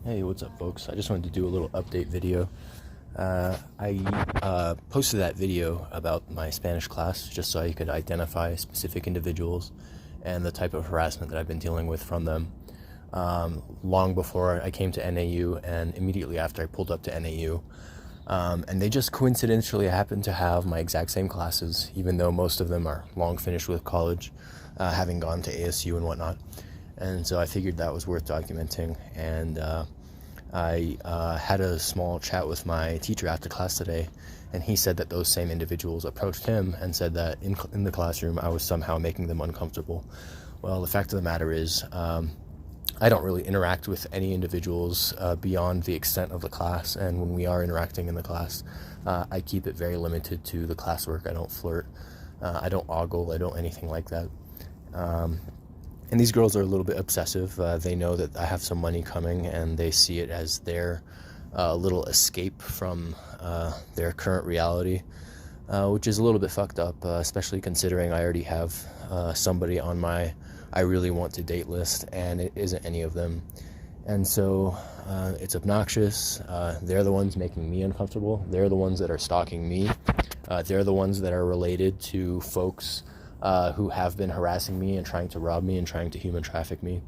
Hey, what's up, folks? I just wanted to do a little update video. I posted that video about my Spanish class just so I could identify specific individuals and the type of harassment that I've been dealing with from them long before I came to NAU and immediately after I pulled up to NAU. And they just coincidentally happen to have my exact same classes, even though most of them are long finished with college, having gone to ASU and whatnot. And so I figured that was worth documenting, and I had a small chat with my teacher after class today, and he said that those same individuals approached him and said that in the classroom I was somehow making them uncomfortable. Well, the fact of the matter is, I don't really interact with any individuals beyond the extent of the class, and when we are interacting in the class, I keep it very limited to the classwork. I don't flirt, I don't ogle, I don't anything like that. And these girls are a little bit obsessive. They know that I have some money coming, and they see it as their little escape from their current reality, which is a little bit fucked up, especially considering I already have somebody on my I really want to date list, and it isn't any of them. And so it's obnoxious. They're the ones making me uncomfortable. They're the ones that are stalking me. They're the ones that are related to folks who have been harassing me and trying to rob me and trying to human traffic me.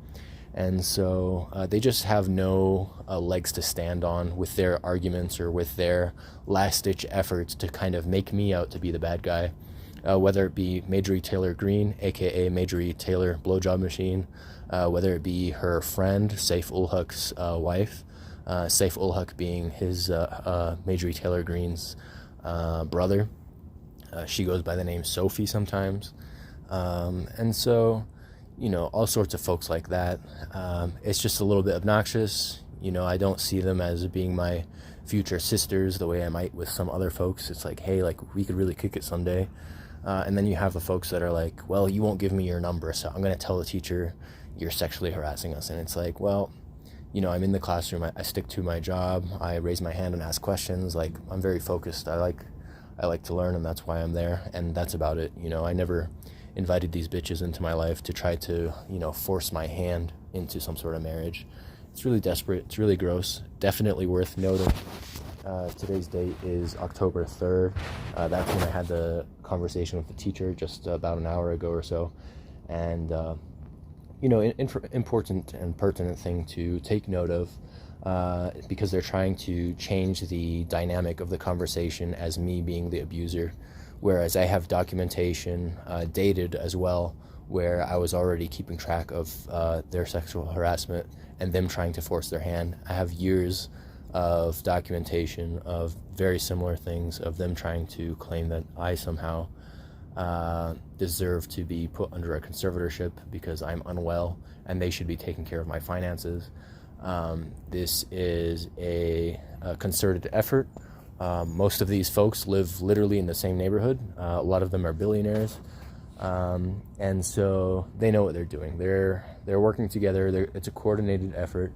And so they just have no legs to stand on with their arguments or with their last-ditch efforts to kind of make me out to be the bad guy, whether it be Marjorie Taylor Greene, aka Marjorie Taylor Blowjob Machine, whether it be her friend, Saif ul Huq's wife, Saif ul Huq being his Marjorie Taylor Greene's brother. She goes by the name Sophie sometimes. And so, all sorts of folks like that. It's just a little bit obnoxious. I don't see them as being my future sisters the way I might with some other folks. It's like, hey, like, we could really kick it someday. And then you have the folks that are like, well, you won't give me your number, so I'm going to tell the teacher you're sexually harassing us. And it's like, well, I'm in the classroom. I stick to my job. I raise my hand and ask questions. Like, I'm very focused. I like to learn, and that's why I'm there, and that's about it. I never invited these bitches into my life to try to, force my hand into some sort of marriage. It's really desperate. It's really gross. Definitely worth noting. Today's date is October 3rd. That's when I had the conversation with the teacher just about an hour ago or so. And, important and pertinent thing to take note of, because they're trying to change the dynamic of the conversation as me being the abuser, whereas I have documentation, dated as well, where I was already keeping track of their sexual harassment and them trying to force their hand. I have years of documentation of very similar things, of them trying to claim that I somehow deserve to be put under a conservatorship because I'm unwell and they should be taking care of my finances. This is a concerted effort. Most of these folks live literally in the same neighborhood. A lot of them are billionaires, and so they know what they're doing. They're working together. It's a coordinated effort.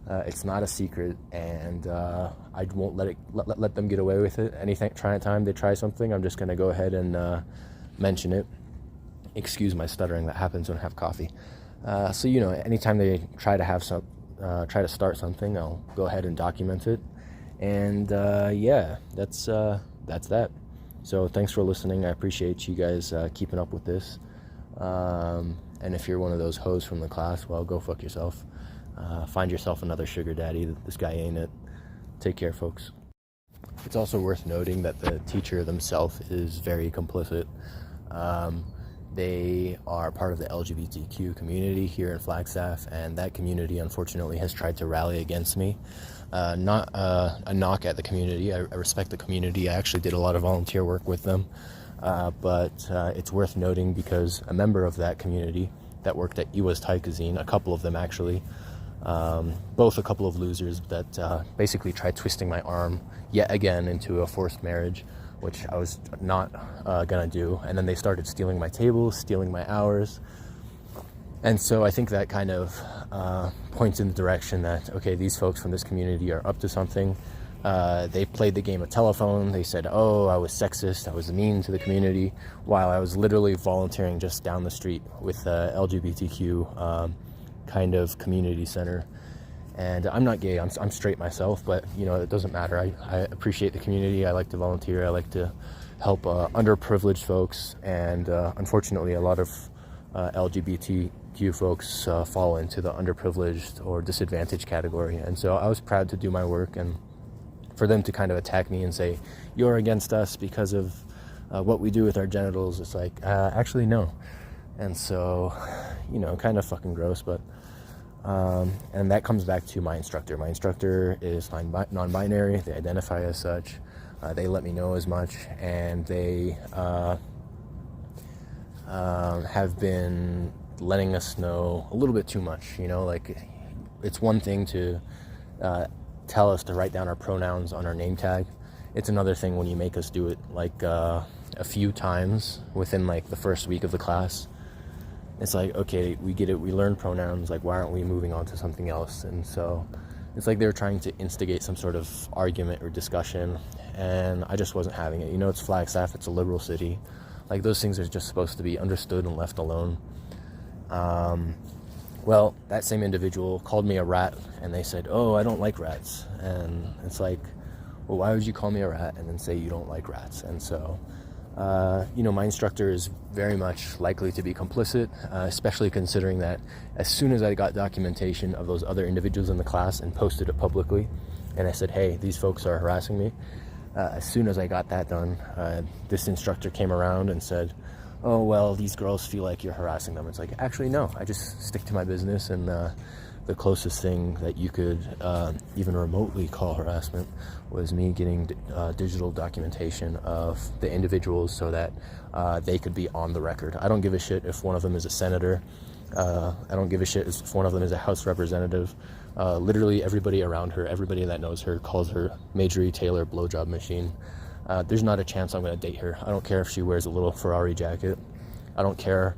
It's not a secret, and I won't let them get away with it. Anytime they try something, I'm just going to go ahead and mention it. Excuse my stuttering. That happens when I have coffee. So anytime they try to start something, I'll go ahead and document it. And that's that. So thanks for listening. I appreciate you guys keeping up with this. And if you're one of those hoes from the class, well, go fuck yourself. Find yourself another sugar daddy. This guy ain't it. Take care, folks. It's also worth noting that the teacher themselves is very complicit. They are part of the LGBTQ community here in Flagstaff, and that community, unfortunately, has tried to rally against me. Not a knock at the community. I respect the community. I actually did a lot of volunteer work with them. But it's worth noting because a member of that community that worked at Iwa's Taikazine, a couple of them actually, both a couple of losers that basically tried twisting my arm yet again into a forced marriage, which I was not gonna do. And then they started stealing my tables, stealing my hours. And so I think that kind of points in the direction that, okay, these folks from this community are up to something. They played the game of telephone. They said, oh, I was sexist, I was mean to the community, while I was literally volunteering just down the street with LGBTQ kind of community center. And I'm not gay, I'm straight myself, but you know, it doesn't matter. I appreciate the community. I like to volunteer. I like to help underprivileged folks, and unfortunately a lot of LGBTQ folks fall into the underprivileged or disadvantaged category. And so I was proud to do my work, and for them to kind of attack me and say, you're against us because of what we do with our genitals, it's like, actually no. And so, you know, kind of fucking gross, but and that comes back to my instructor. My instructor is non-binary. They identify as such. They let me know as much, and they have been letting us know a little bit too much. You know, like, it's one thing to tell us to write down our pronouns on our name tag. It's another thing when you make us do it like a few times within like the first week of the class. It's like, okay, we get it, we learn pronouns, like, why aren't we moving on to something else? And so it's like they're trying to instigate some sort of argument or discussion, and I just wasn't having it. You know, it's Flagstaff, it's a liberal city. Like, those things are just supposed to be understood and left alone. Well, that same individual called me a rat, and they said, oh, I don't like rats. And it's like, well, why would you call me a rat and then say you don't like rats? And so, you know, my instructor is very much likely to be complicit, especially considering that as soon as I got documentation of those other individuals in the class and posted it publicly, and I said, hey, these folks are harassing me, as soon as I got that done, this instructor came around and said, oh, well, these girls feel like you're harassing them. It's like, actually, no, I just stick to my business, and the closest thing that you could even remotely call harassment was me getting digital documentation of the individuals so that they could be on the record. I don't give a shit if one of them is a senator. I don't give a shit if one of them is a House representative. Literally everybody around her, everybody that knows her, calls her Marjorie Taylor blowjob machine. There's not a chance I'm going to date her. I don't care if she wears a little Ferrari jacket. I don't care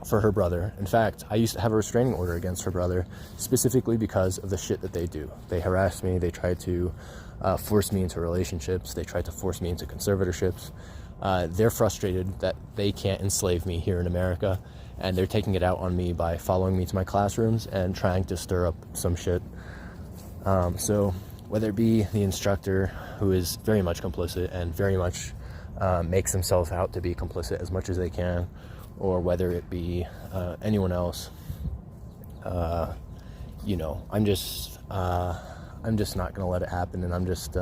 for her brother. In fact, I used to have a restraining order against her brother specifically because of the shit that they do. They harass me. They try to force me into relationships. They try to force me into conservatorships. They're frustrated that they can't enslave me here in America, and they're taking it out on me by following me to my classrooms and trying to stir up some shit. So whether it be the instructor, who is very much complicit and very much makes themselves out to be complicit as much as they can, or whether it be anyone else, you know, I'm just not gonna let it happen, and I'm just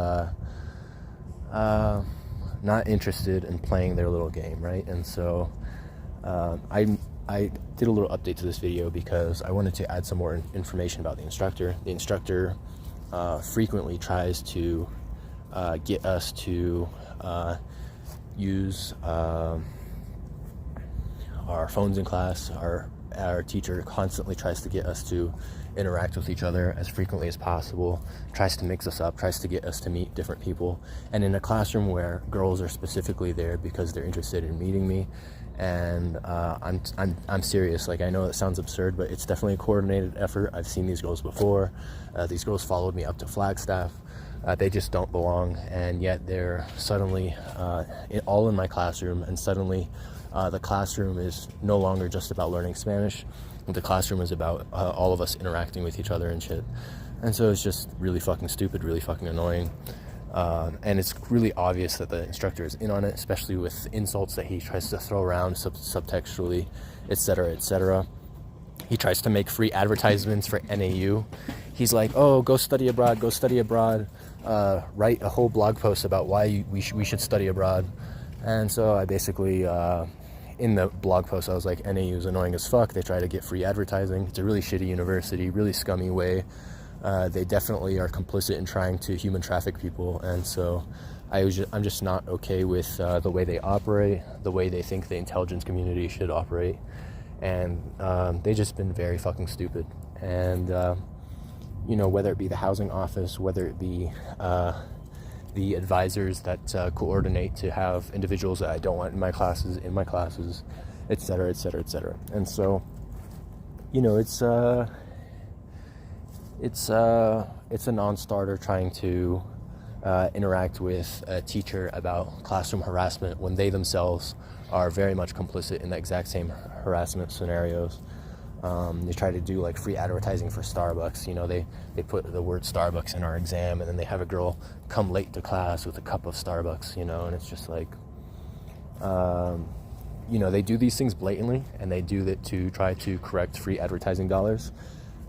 not interested in playing their little game, right? And so I did a little update to this video because I wanted to add some more information about the instructor. The instructor frequently tries to get us to use our phones in class. Our teacher constantly tries to get us to interact with each other as frequently as possible, tries to mix us up, tries to get us to meet different people. And in a classroom where girls are specifically there because they're interested in meeting me, and I'm serious. Like, I know it sounds absurd, but it's definitely a coordinated effort. I've seen these girls before. These girls followed me up to Flagstaff. They just don't belong, and yet they're suddenly all in my classroom, and suddenly the classroom is no longer just about learning Spanish. The classroom is about all of us interacting with each other and shit. And so it's just really fucking stupid, really fucking annoying. And it's really obvious that the instructor is in on it, especially with insults that he tries to throw around subtextually, etc., etc. He tries to make free advertisements for NAU. He's like, oh, go study abroad, go study abroad. Write a whole blog post about why we should study abroad. And so I basically, in the blog post, I was like, NAU is annoying as fuck. They try to get free advertising. It's a really shitty university, really scummy way. They definitely are complicit in trying to human traffic people. And so I'm just not okay with the way they operate, the way they think the intelligence community should operate. And they've just been very fucking stupid. And, you know, whether it be the housing office, whether it be the advisors that coordinate to have individuals that I don't want in my classes, et cetera, et cetera, et cetera. And so, you know, it's a non-starter trying to interact with a teacher about classroom harassment when they themselves are very much complicit in the exact same harassment scenarios. They try to do like free advertising for Starbucks. They put the word Starbucks in our exam, and then they have a girl come late to class with a cup of Starbucks, and it's just like, they do these things blatantly, and they do that to try to correct free advertising dollars.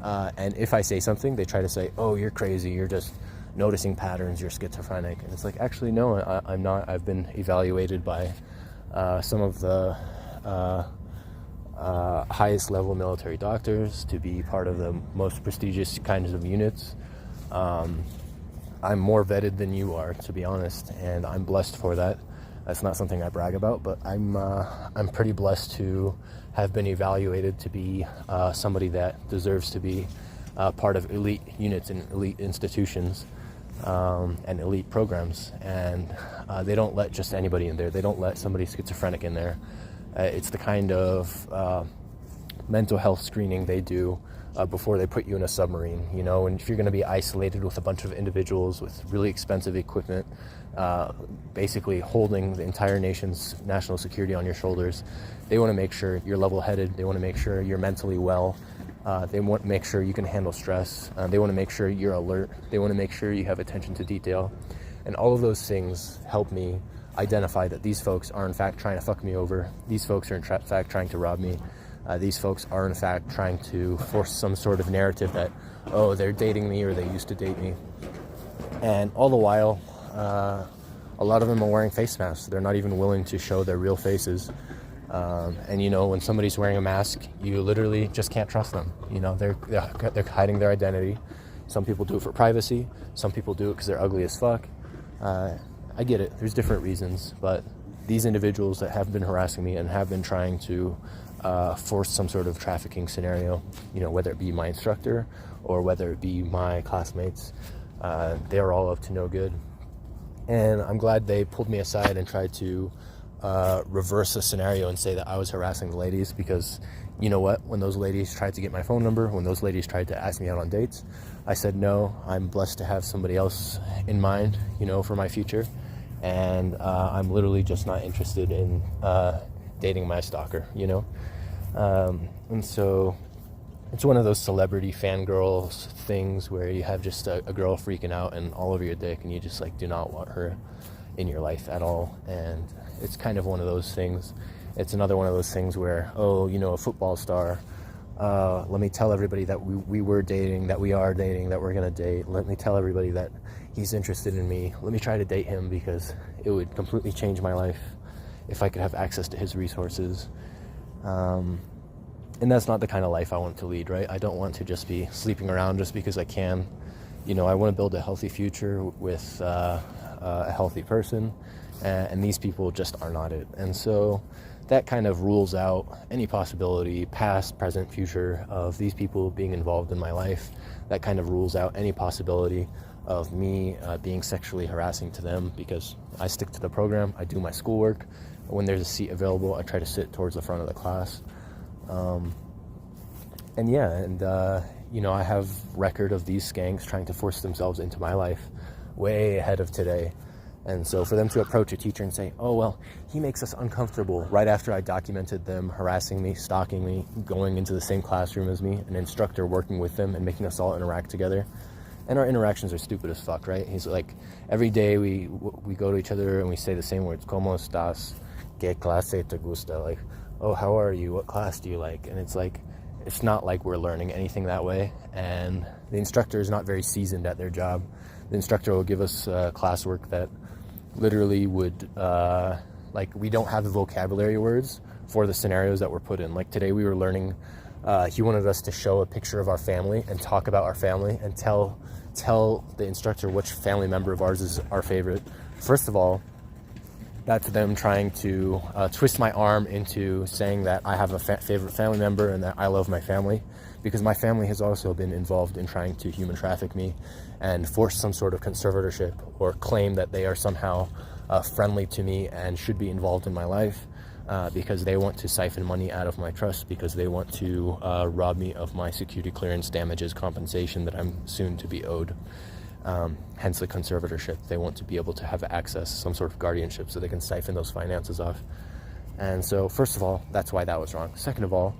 And if I say something, they try to say, oh, you're crazy, you're just noticing patterns, you're schizophrenic. And it's like, actually, no, I'm not. I've been evaluated by some of the highest level military doctors to be part of the most prestigious kinds of units. I'm more vetted than you are, to be honest, and I'm blessed for that. That's not something I brag about, but I'm pretty blessed to have been evaluated to be somebody that deserves to be part of elite units and elite institutions and elite programs. And they don't let just anybody in there. They don't let somebody schizophrenic in there. It's the kind of mental health screening they do before they put you in a submarine, and if you're going to be isolated with a bunch of individuals with really expensive equipment, basically holding the entire nation's national security on your shoulders, they want to make sure you're level-headed. They want to make sure you're mentally well. They want to make sure you can handle stress. They want to make sure you're alert. They want to make sure you have attention to detail. And all of those things help me identify that these folks are in fact trying to fuck me over. These folks are in fact trying to rob me. These folks are in fact trying to force some sort of narrative that, oh, they're dating me or they used to date me. And all the while, a lot of them are wearing face masks. They're not even willing to show their real faces. And when somebody's wearing a mask, you literally just can't trust them. They're hiding their identity. Some people do it for privacy. Some people do it because they're ugly as fuck. I get it. There's different reasons, but these individuals that have been harassing me and have been trying to force some sort of trafficking scenario, whether it be my instructor or whether it be my classmates, they're all up to no good. And I'm glad they pulled me aside and tried to reverse the scenario and say that I was harassing the ladies, because you know what? When those ladies tried to get my phone number, when those ladies tried to ask me out on dates, I said no. I'm blessed to have somebody else in mind, for my future. And I'm literally just not interested in dating my stalker, And so it's one of those celebrity fangirls things where you have just a girl freaking out and all over your dick, and you just do not want her in your life at all. And it's kind of one of those things. It's another one of those things where, a football star, let me tell everybody that we were dating, that we are dating, that we're going to date. Let me tell everybody that he's interested in me. Let me try to date him because it would completely change my life if I could have access to his resources. And that's not the kind of life I want to lead, right? I don't want to just be sleeping around just because I can. I want to build a healthy future with a healthy person, and these people just are not it. And so that kind of rules out any possibility, past, present, future, of these people being involved in my life. That kind of rules out any possibility of me being sexually harassing to them, because I stick to the program, I do my schoolwork. When there's a seat available, I try to sit towards the front of the class. I have record of these skanks trying to force themselves into my life way ahead of today. And so for them to approach a teacher and say, oh, well, he makes us uncomfortable, right after I documented them harassing me, stalking me, going into the same classroom as me, an instructor working with them and making us all interact together. And our interactions are stupid as fuck, right? He's like, every day we go to each other and we say the same words, ¿Cómo estás? ¿Qué clase te gusta? Like, oh, how are you? What class do you like? And it's like, it's not like we're learning anything that way. And the instructor is not very seasoned at their job. The instructor will give us classwork that literally would, we don't have the vocabulary words for the scenarios that we're put in. Like today we were learning, he wanted us to show a picture of our family and talk about our family and tell the instructor which family member of ours is our favorite. First of all, that's them trying to twist my arm into saying that I have a favorite family member and that I love my family, because my family has also been involved in trying to human traffic me and force some sort of conservatorship or claim that they are somehow friendly to me and should be involved in my life, because they want to siphon money out of my trust, because they want to rob me of my security clearance damages compensation that I'm soon to be owed. Hence the conservatorship. They want to be able to have access, some sort of guardianship, so they can siphon those finances off. And so, first of all, that's why that was wrong. Second of all,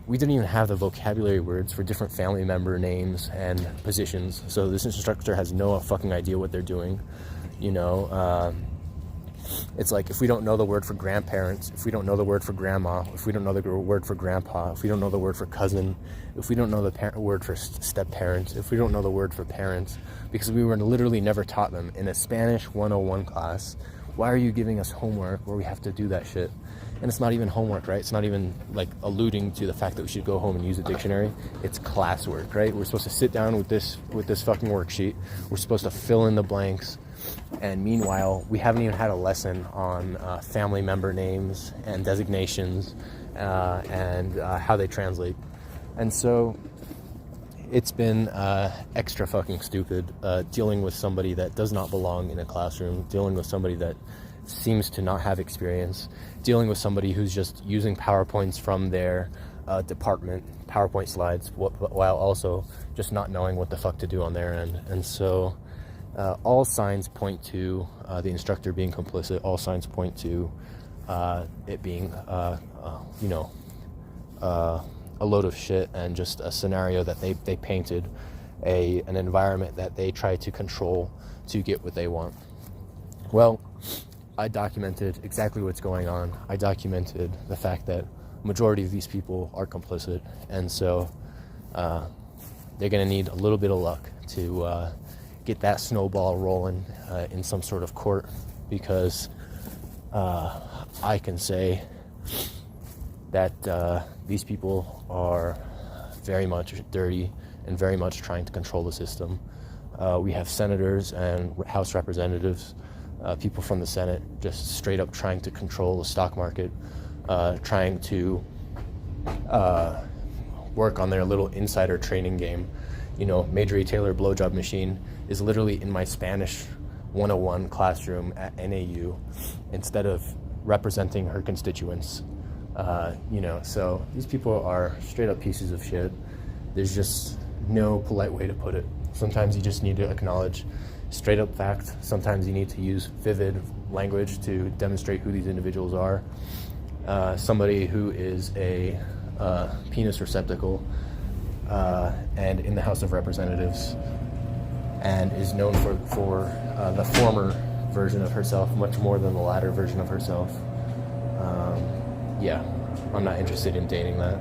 We didn't even have the vocabulary words for different family member names and positions. So this instructor has no fucking idea what they're doing. You know, it's like if we don't know the word for grandparents, if we don't know the word for grandma, if we don't know the word for grandpa, if we don't know the word for cousin, if we don't know the word for step-parents, if we don't know the word for parents, because we were literally never taught them in a Spanish 101 class. Why are you giving us homework where we have to do that shit? And it's not even homework, right? It's not even like alluding to the fact that we should go home and use a dictionary. It's classwork, right? We're supposed to sit down with this fucking worksheet. We're supposed to fill in the blanks. And meanwhile, we haven't even had a lesson on family member names and designations and how they translate. And so it's been extra fucking stupid dealing with somebody that does not belong in a classroom, dealing with somebody that seems to not have experience, dealing with somebody who's just using PowerPoints from their department, PowerPoint slides, while also just not knowing what the fuck to do on their end. And so all signs point to the instructor being complicit. All signs point to it being, a load of shit and just a scenario that they painted, an environment that they try to control to get what they want. Well, I documented exactly what's going on. I documented the fact that majority of these people are complicit, and so they're going to need a little bit of luck to get that snowball rolling in some sort of court, because I can say that these people are very much dirty and very much trying to control the system. We have senators and House representatives, people from the Senate, just straight up trying to control the stock market, trying to work on their little insider training game. You know, Marjorie Taylor blowjob machine is literally in my Spanish 101 classroom at NAU instead of representing her constituents. So these people are straight up pieces of shit. There's just no polite way to put it. Sometimes you just need to acknowledge straight up fact. Sometimes you need to use vivid language to demonstrate who these individuals are. Somebody who is a penis receptacle and in the House of Representatives and is known for the former version of herself much more than the latter version of herself. I'm not interested in dating that.